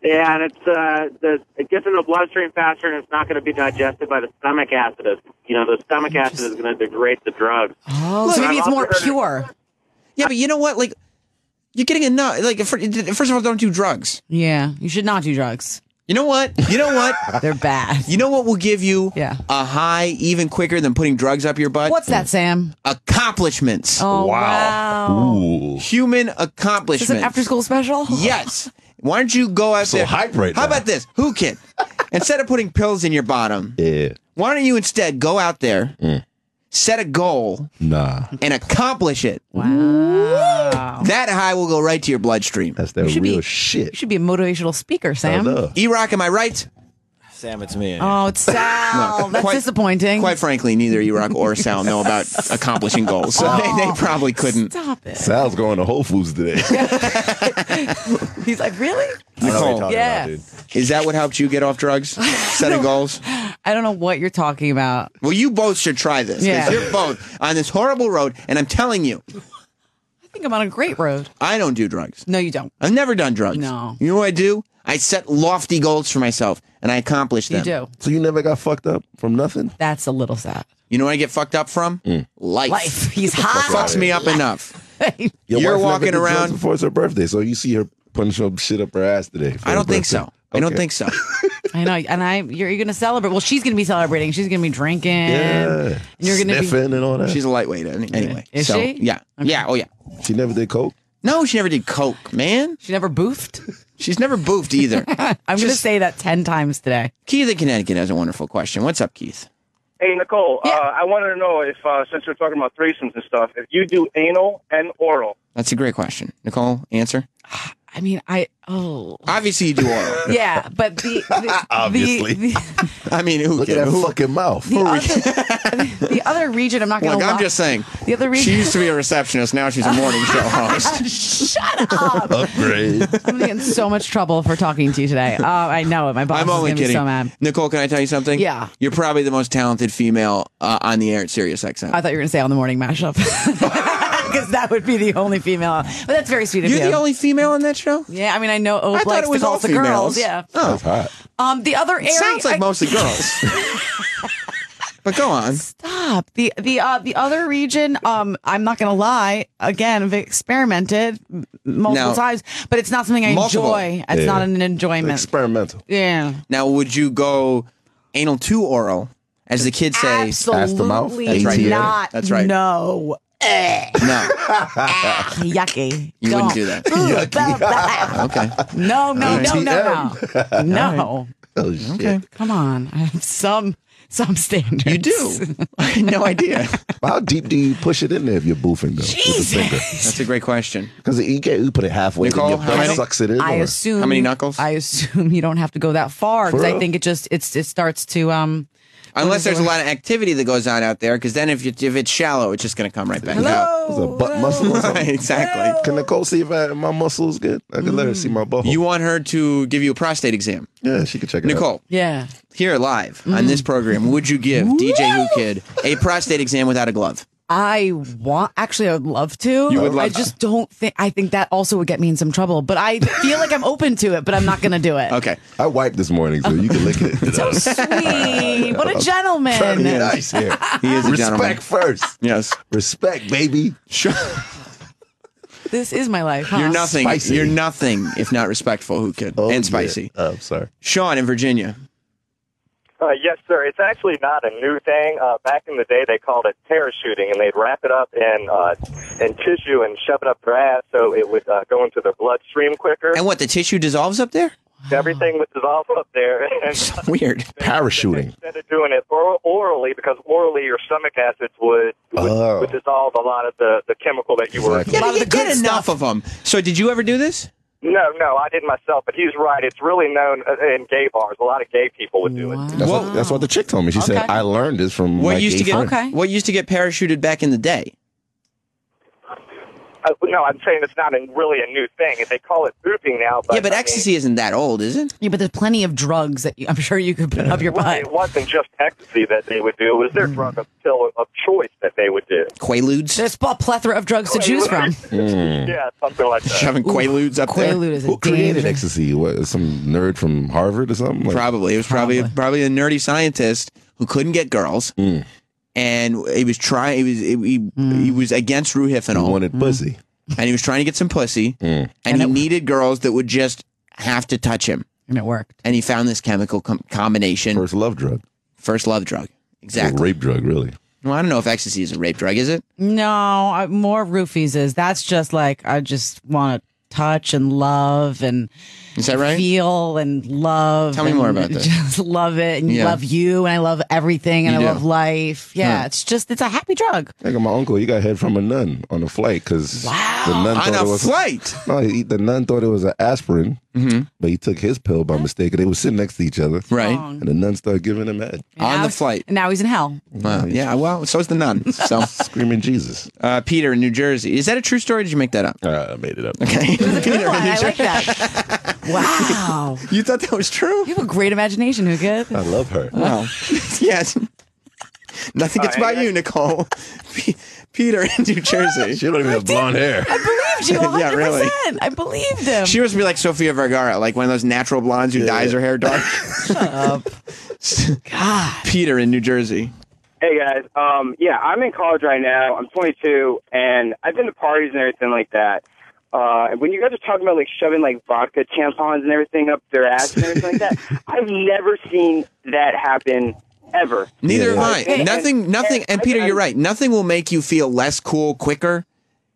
Yeah, and it gets in the bloodstream faster, and it's not going to be digested by the stomach acid. The stomach acid is going to degrade the drug. Oh, so maybe it's more pure. Yeah, but you know what? Like, you're getting enough. Like, first of all, don't do drugs. Yeah, you should not do drugs. You know what? They're bad. You know what will give you a high even quicker than putting drugs up your butt? What's that, Sam? Accomplishments. Oh, wow. Ooh. Human accomplishments. Is this an after-school special? Yes. Why don't you go out there? Hype right How now. about this? Whoo Kid. Instead of putting pills in your bottom, why don't you instead go out there, set a goal, and accomplish it? Wow. That high will go right to your bloodstream. That's that real shit. You should be a motivational speaker, Sam. E-Rock, am I right? Sam, it's me. Oh, it's Sal. That's disappointing. Quite frankly, neither E-Rock or Sal know about accomplishing goals. So they probably couldn't. Stop it. Sal's going to Whole Foods today. He's like, really? Nicole, Yeah. is that what helped you get off drugs? Setting goals? I don't know what you're talking about. Well, you both should try this. 'Cause Yeah. you're both on this horrible road, and I'm telling you, I think I'm on a great road. I don't do drugs. No, you don't. I've never done drugs. No. You know what I do? I set lofty goals for myself, and I accomplish them. You do. So you never got fucked up from nothing? That's a little sad. You know what I get fucked up from? Life. He's hot. Fucks me up enough. Your You're wife walking never did drugs around. before it's her birthday, so you see her putting some shit up her ass today. I don't think so. I don't think so. I know, and you're gonna celebrate. Well, she's gonna be celebrating. She's gonna be drinking. Yeah. And you're gonna be sniffing and all that. She's a lightweight anyway. Is so, she? Yeah. Okay. Yeah. Oh, yeah. She never did coke? No, she never did coke, man. She never boofed. She's never boofed either. I'm gonna say that 10 times today. Keith in Connecticut has a wonderful question. What's up, Keith? Hey, Nicole, I wanted to know if, since we're talking about threesomes and stuff, if you do anal and oral. That's a great question. Nicole, answer. I mean, Obviously you do oral. yeah, but Obviously. I mean, who Look at that fucking mouth. the other region, I'm not gonna Look, lie. I'm just saying. The other region. She used to be a receptionist. Now she's a morning show host. Shut up. Upgrade. I'm gonna get in so much trouble for talking to you today. I know it. My boss I'm is only gonna kidding. be so mad. Nicole, can I tell you something? Yeah. You're probably the most talented female on the air at Sirius XM. I thought you were gonna say on the morning mashup. Because that would be the only female. But that's very sweet of you. You're the only female on that show? Yeah, I mean, I know Ope I thought likes it was to call all the females. girls. Yeah. Oh. That's hot. The other area. Sounds like mostly girls. But go on. Stop. The other region, I'm not gonna lie, again, I've experimented multiple times, but it's not something I enjoy. It's not an enjoyment. Experimental. Yeah. Now, would you go anal to oral, as the kids say? Absolutely That's right. not. That's right. No. No. Yucky. You wouldn't do that. Okay. No. TM. No. Oh, shit. Okay. Come on. I have some standards. You do. I had no idea. How deep do you push it in there if you're boofing, though? Jesus. That's a great question. Because you put it halfway, Nicole, then your how butt many? sucks it in. I or- assume. How many knuckles? I assume you don't have to go that far because For I real? think it starts to Unless there's a lot of activity that goes on out there, because then if it's shallow, it's just going to come right back out. Is it a butt muscle or something? Right, exactly. Can Nicole see if my muscle is good? I can let her see my butthole. You want her to give you a prostate exam. Yeah, she can check it out. Nicole, Yeah. here live on this program, would you give DJ Whoo Kid a prostate exam without a glove? I would love to. You would love I just don't think. I think that also would get me in some trouble. But I feel like I'm open to it. But I'm not going to do it. Okay. I wiped this morning, so you can lick it. So sweet. What a gentleman. Trying to be nice here. He is a gentleman. Respect first. Yes. Respect, baby. Sure. This is my life. Huh? You're nothing. Spicy. You're nothing if not respectful, Whoo Kid, and spicy. Yeah. I'm sorry. Sean in Virginia. Yes, sir. It's actually not a new thing. Back in the day, they called it parachuting, and they'd wrap it up in tissue and shove it up their ass so it would go into their bloodstream quicker. And what, the tissue dissolves up there? Everything would dissolve up there. And Weird. Parachuting. Instead of doing it orally, because orally your stomach acids would dissolve a lot of the chemical that you were. Yeah, but you get enough of them. So did you ever do this? No, I did myself, but he's right. It's really known in gay bars. A lot of gay people would do it. That's what the chick told me. She said, I learned this from what my used gay to get friend. What used to get parachuted back in the day? No, I'm saying it's not really a new thing. They call it boofing now. But yeah, but ecstasy isn't that old, is it? Yeah, but there's plenty of drugs that I'm sure you could put up your butt. It wasn't just ecstasy that they would do. It was their drug of choice that they would do. Quaaludes? There's a plethora of drugs to choose from. Yeah, something like that. Shoving Quaaludes up there? Quaalude is a Who created danger. ecstasy? What, some nerd from Harvard or something? Like, Probably. It was probably a nerdy scientist who couldn't get girls. And he was trying. He was against Ruhifenol. He wanted pussy. And he was trying to get some pussy. And he needed girls that would just have to touch him. And it worked. And he found this chemical combination. First love drug. First love drug. Exactly. It's a rape drug, really. Well, I don't know if ecstasy is a rape drug, is it? No, more roofies is. That's just like, I just want to touch and love and is that right? Feel and love. Tell me more about that. Just love it and love you and I love everything and I love life. Yeah, it's a happy drug. Like my uncle, he got head from a nun on a flight because the nun on thought a it was flight. No, the nun thought it was an aspirin, but he took his pill by mistake. They were sitting next to each other, right? And the nun started giving him head on the flight. And now he's in hell. Wow. Yeah. Well, so is the nun. So screaming Jesus. Peter in New Jersey. Is that a true story? Or did you make that up? I made it up. Okay. Peter, I like that. Wow. You thought that was true? You have a great imagination, Whoo Kid. I love her. Wow. Yes. Nothing gets by you, Nicole. Peter in New Jersey. She don't even have blonde hair. I believed you 100%. Yeah, really. I believed him. She must be like Sofia Vergara, like one of those natural blondes who dyes her hair dark. Shut up. God. Peter in New Jersey. Hey guys, I'm in college right now. I'm 22, and I've been to parties and everything like that. When you guys are talking about like shoving like vodka tampons and everything up their ass and everything like that, I've never seen that happen ever. Neither have I. Nothing. And Peter, you're right. Nothing will make you feel less cool quicker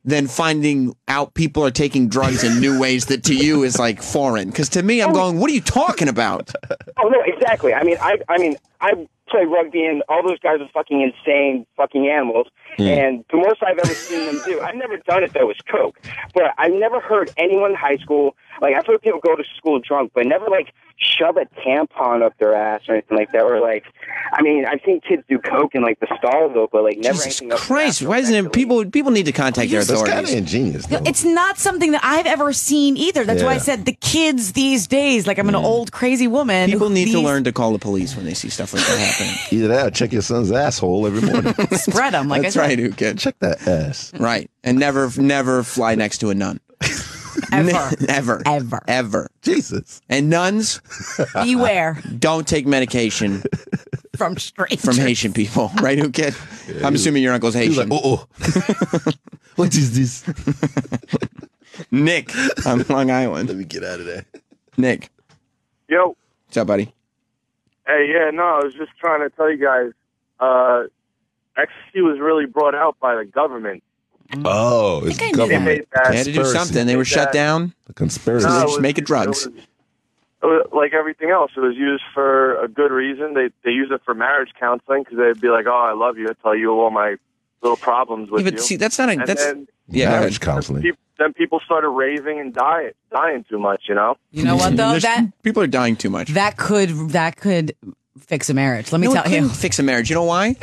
than finding out people are taking drugs in new ways that to you is like foreign. Because to me, I'm going, what are you talking about? Oh no, exactly. I play rugby, and all those guys are fucking insane fucking animals. And the most I've ever seen them do, I've never done it though, is coke. But I've never heard anyone in high school, like I've heard people go to school drunk, but never like shove a tampon up their ass or anything like that. Or like, I've seen kids do coke in like the stalls though, but like never Jesus anything up Christ, why isn't it? People need to contact their That's authorities. kind of ingenious, though. It's not something that I've ever seen either. That's why I Yeah. said the kids these days, like I'm an old crazy woman. People need to learn to call the police when they see stuff like that happening. Either that or check your son's asshole every morning. Spread them, like That's I said. right, Who Kid. Check that ass. Right. And never fly next to a nun. Ever. Jesus. And nuns, Beware don't take medication from strangers. from Haitian people. Right, Who Kid? I'm assuming your uncle's He was Haitian. like, what is this? Nick on Long Island. Let me get out of there. Nick. Yo. What's up, buddy? Hey, I was just trying to tell you guys, ecstasy was really brought out by the government. Oh, it's government. They had to do something. They were shut down. The conspiracy. So they just make it drugs. It was like everything else. It was used for a good reason. They use it for marriage counseling because they'd be like, "Oh, I love you. I tell you all my little problems with Yeah, but you." see, that's not a. And That's then, marriage counseling. Then people started raving and dying too much. You know. You know what though? People are dying too much. That could fix a marriage. Let me tell you. Fix a marriage. You know why?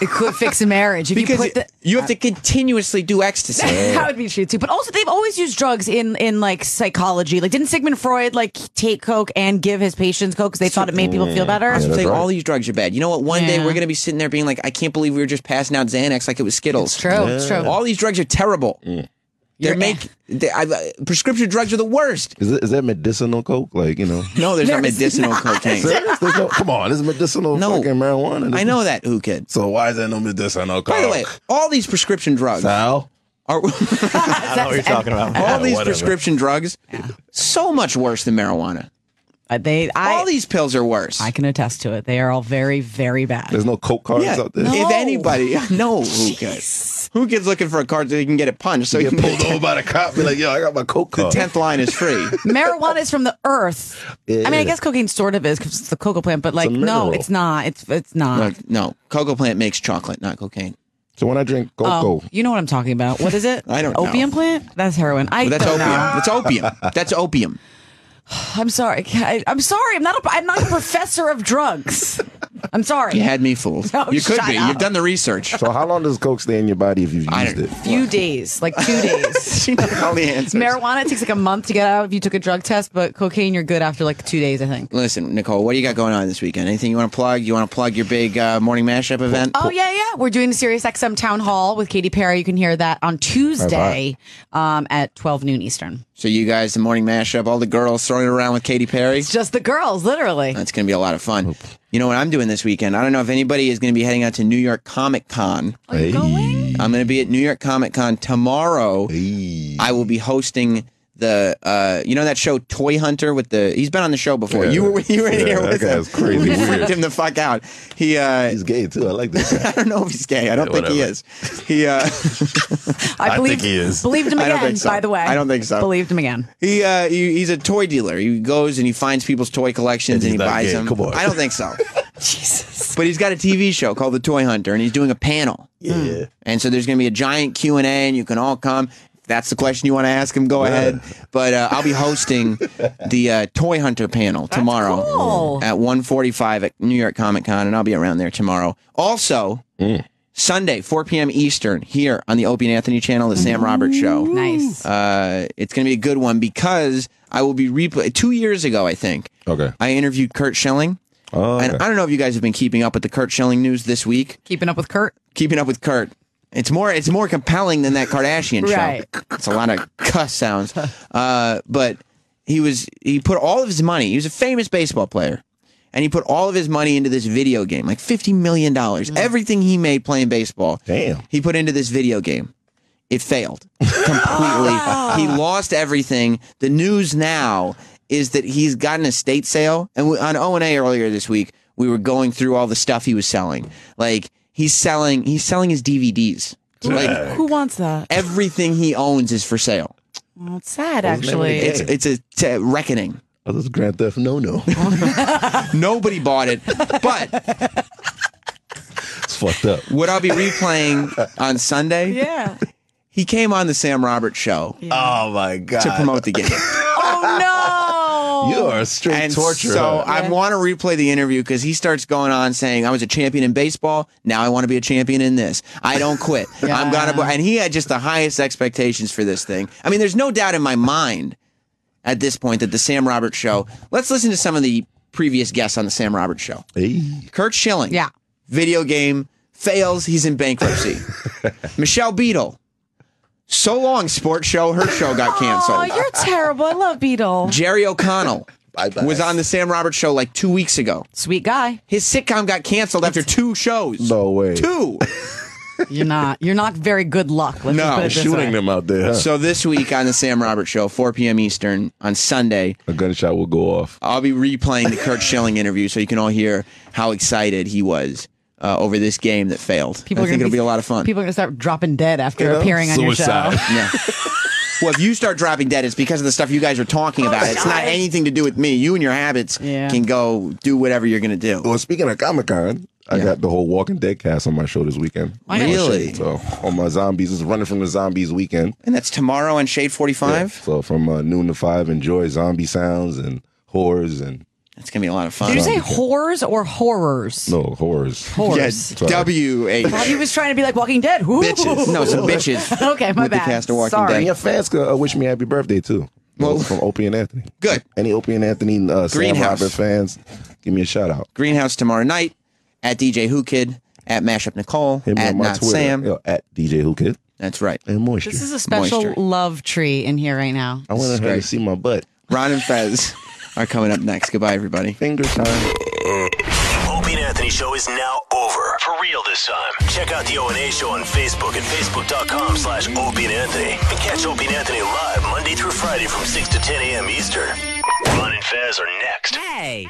It could fix a marriage if Because you put you have to continuously do ecstasy. That would be true too. But also, they've always used drugs in like psychology. Like, didn't Sigmund Freud like take coke and give his patients coke because they thought it made people feel better? I was saying all these drugs are bad. You know what? One day Yeah. we're going to be sitting there being like, I can't believe we were just passing out Xanax like it was Skittles. It's true. It's true. All these drugs are terrible. Prescription drugs are the worst. Is that medicinal coke? Like, you know? No, there's not medicinal cocaine. Serious? Come on, this is medicinal fucking marijuana. I know that, Who Kid. So why is there no medicinal coke? By the way, all these prescription drugs Sal? I don't know what you're talking about. All these Whatever. prescription drugs, so much worse than marijuana. All these pills are worse. I can attest to it. They are all very, very bad. There's no coke cards out there. If anybody, no, who cares? Who kid's looking for a card so he can get it punched? So he Get can pulled over by the cop. Be like, yo, I got my coke The card. 10th line is free. Marijuana is from the earth. Yeah. I mean, I guess cocaine sort of is because it's the cocoa plant, but like, It's a no, mineral. it's not. It's not. No, cocoa plant makes chocolate, not cocaine. So when I drink cocoa, You know what I'm talking about. What is it? I don't know. Opium plant? That's heroin. But that's don't opium. know. That's opium. That's opium. I'm sorry. I'm sorry. I'm not a professor of drugs. I'm sorry. You had me fooled. No, You could shut be. up. You've done the research. so how long does coke stay in your body if you've used it? Few days, like 2 days. She knows all the answers. Marijuana, it takes like a month to get out if you took a drug test, but cocaine, you're good after like 2 days, I think. Listen, Nicole, what do you got going on this weekend? Anything you want to plug? You want to plug your big morning mashup event? Oh, yeah. We're doing the Sirius XM Town Hall with Katy Perry. You can hear that on Tuesday at 12 noon Eastern. So you guys, the morning mashup, all the girls throwing it around with Katy Perry? It's just the girls, literally. That's going to be a lot of fun. You know what I'm doing this weekend? I don't know if anybody is going to be heading out to New York Comic Con. Are you going? I'm going to be at New York Comic Con tomorrow. I will be hosting the you know that show Toy Hunter with the he's been on the show before. Yeah. You were here That with him. guy's crazy We weird. freaked him the fuck out. He's gay too. I like this guy. I don't know if he's gay. I don't think he is. He I think he is. Believed him I don't again, think so. by the way. I don't think so. Believed him again. He's a toy dealer. He goes and he finds people's toy collections and he not buys gay. them. Come on. I don't think so. Jesus. But he's got a TV show called The Toy Hunter and he's doing a panel. Yeah. And so there's going to be a giant Q&A and you can all come. If that's the question you want to ask him, go ahead. But I'll be hosting the Toy Hunter panel tomorrow cool. at 1:45 at New York Comic Con, and I'll be around there tomorrow. Also, Sunday, 4 p.m. Eastern, here on the Opie and Anthony channel, The Sam Roberts Show. Nice. It's going to be a good one because I will be 2 years ago, I think. Okay. I interviewed Kurt Schilling. Oh, And okay. I don't know if you guys have been keeping up with the Kurt Schilling news this week. Keeping up with Kurt? Keeping up with Kurt. It's more compelling than that Kardashian Right. show. It's a lot of cuss sounds. But he put all of his money. He was a famous baseball player. And he put all of his money into this video game, like $50 million. Everything he made playing baseball, Damn. he put into this video game. It failed completely. He lost everything. The news now is that he's got an estate sale. And on O&A earlier this week, we were going through all the stuff he was selling. Like, he's selling his DVDs. Like, Who wants that? everything he owns is for sale. Well, it's sad, What's the name of the actually. game? It's a reckoning. Oh, this is Grand Theft No. Nobody bought it. But It's fucked up. what I'll be replaying on Sunday, Yeah. he came on the Sam Roberts Show Oh my god. to promote the game. Oh, no. You are a straight And torturer. so I want to replay the interview because he starts going on saying, I was a champion in baseball. Now I want to be a champion in this. I don't quit. I'm going to. And he had just the highest expectations for this thing. I mean, there's no doubt in my mind at this point that the Sam Roberts Show. Let's listen to some of the previous guests on the Sam Roberts Show. Hey. Kurt Schilling. Yeah. Video game. Fails. He's in bankruptcy. Michelle Beadle. So long, sports show. Her show got Oh, canceled. you're terrible. I love Beetle. Jerry O'Connell Bye-bye. was on the Sam Roberts Show like 2 weeks ago. Sweet guy. His sitcom got canceled after 2 shows. No way. 2. You're not very good luck. Let's No, just put it this Shooting way. them out there, huh? So this week on the Sam Roberts Show, 4 p.m. Eastern on Sunday, A gunshot will go off. I'll be replaying the Kurt Schilling interview so you can all hear how excited he was over this game that failed. I think it'll be a lot of fun. People are going to start dropping dead after appearing on your show. Yeah. Well, if you start dropping dead, it's because of the stuff you guys are talking about. It's not anything to do with me. You and your habits can go do whatever you're going to do. Well, speaking of Comic-Con, I got the whole Walking Dead cast on my show this weekend. Really? So all my zombies is running from the zombies weekend. And that's tomorrow on Shade 45? Yeah. So from noon to 5, enjoy zombie sounds and horrors and... It's going to be a lot of fun. Did you say whores or horrors? No, horrors. Horrors. Yeah, W-H. He was trying to be like Walking Dead. Ooh. Bitches. No, some bitches. Okay, my with bad. the cast of Walking Sorry. Dead. And your fans could wish me happy birthday, too. Well, from Opie and Anthony. Good. Any Opie and Anthony Sam Greenhouse. Robert fans, give me a shout out. Greenhouse tomorrow night at DJ Whoo Kid, at Mashup Nicole, Hit me at on my Not Twitter, Sam. at DJ Whoo Kid. That's right. And Moisture. This is a special Moisture. love tree in here right now. I want her to see my butt. Ron and Fez are coming up next. Goodbye, everybody. Finger time. Opie and Anthony Show is now over. for real this time. Check out the O&A Show on Facebook at facebook.com/Opie and Anthony. And catch Opie and Anthony live Monday through Friday from 6 to 10 a.m. Eastern. Ron and Fez are next. Hey.